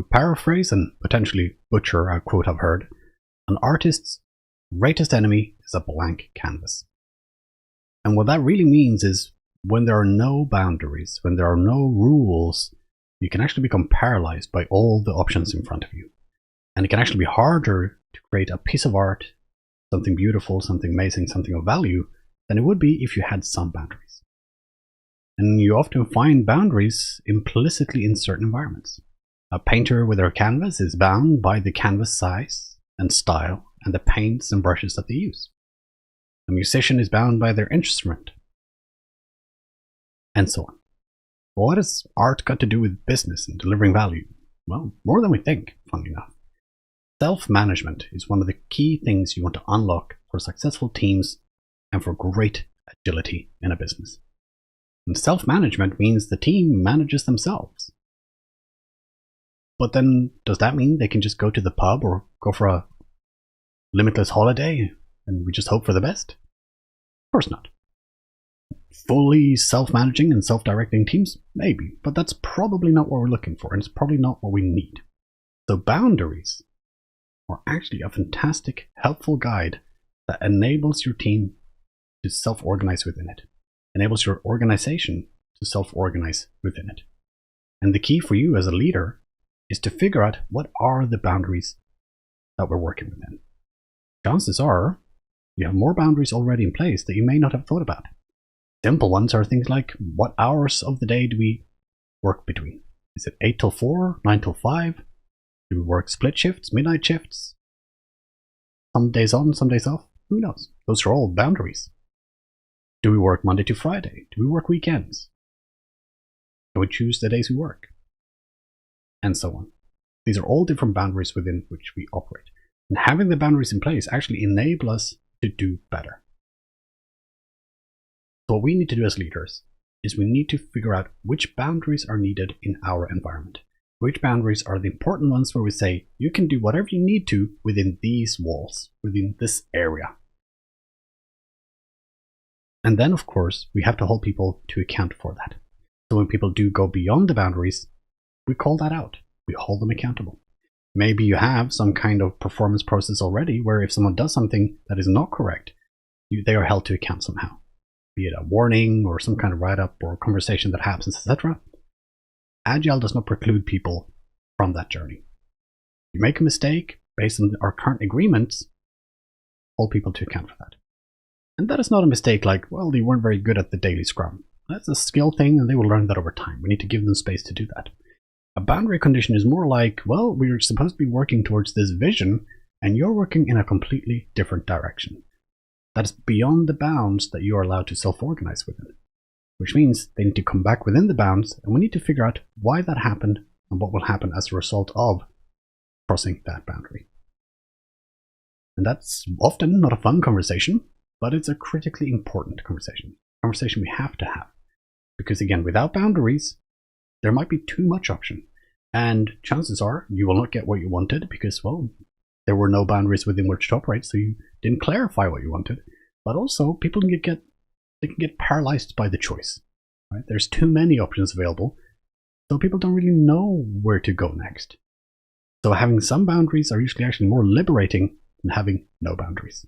To paraphrase and potentially butcher a quote I've heard, an artist's greatest enemy is a blank canvas. And what that really means is when there are no boundaries, when there are no rules, you can actually become paralyzed by all the options in front of you. And it can actually be harder to create a piece of art, something beautiful, something amazing, something of value, than it would be if you had some boundaries. And you often find boundaries implicitly in certain environments. A painter with their canvas is bound by the canvas size and style and the paints and brushes that they use. A musician is bound by their instrument, and so on. But what has art got to do with business and delivering value? Well, more than we think, funnily enough. Self-management is one of the key things you want to unlock for successful teams and for great agility in a business. And self-management means the team manages themselves. But then, does that mean they can just go to the pub or go for a limitless holiday and we just hope for the best? Of course not. Fully self-managing and self-directing teams? Maybe, but that's probably not what we're looking for, and it's probably not what we need. So boundaries are actually a fantastic, helpful guide that enables your team to self-organize within it, enables your organization to self-organize within it. And the key for you as a leader is to figure out what are the boundaries that we're working within. Chances are you have more boundaries already in place that you may not have thought about. Simple ones are things like, what hours of the day do we work between? Is it 8 till 4, 9 till 5? Do we work split shifts, midnight shifts? Some days on, some days off? Who knows? Those are all boundaries. Do we work Monday to Friday? Do we work weekends? Can we choose the days we work? And so on. These are all different boundaries within which we operate. And having the boundaries in place actually enable us to do better. So what we need to do as leaders is we need to figure out which boundaries are needed in our environment. Which boundaries are the important ones where we say, you can do whatever you need to within these walls, within this area. And then, of course, we have to hold people to account for that. So when people do go beyond the boundaries, we call that out. We hold them accountable. Maybe you have some kind of performance process already where if someone does something that is not correct, they are held to account somehow. Be it a warning or some kind of write-up or conversation that happens, etc. Agile does not preclude people from that journey. You make a mistake based on our current agreements, hold people to account for that. And that is not a mistake like, well, they weren't very good at the daily scrum. That's a skill thing and they will learn that over time. We need to give them space to do that. A boundary condition is more like, well, we're supposed to be working towards this vision and you're working in a completely different direction. That is beyond the bounds that you are allowed to self-organize within. Which means they need to come back within the bounds and we need to figure out why that happened and what will happen as a result of crossing that boundary. And that's often not a fun conversation, but it's a critically important conversation. A conversation we have to have. Because again, without boundaries, there might be too much option. And chances are you will not get what you wanted because, well, there were no boundaries within which to operate, so you didn't clarify what you wanted. But also, people can get paralyzed by the choice. Right? There's too many options available, so people don't really know where to go next. So having some boundaries are usually actually more liberating than having no boundaries.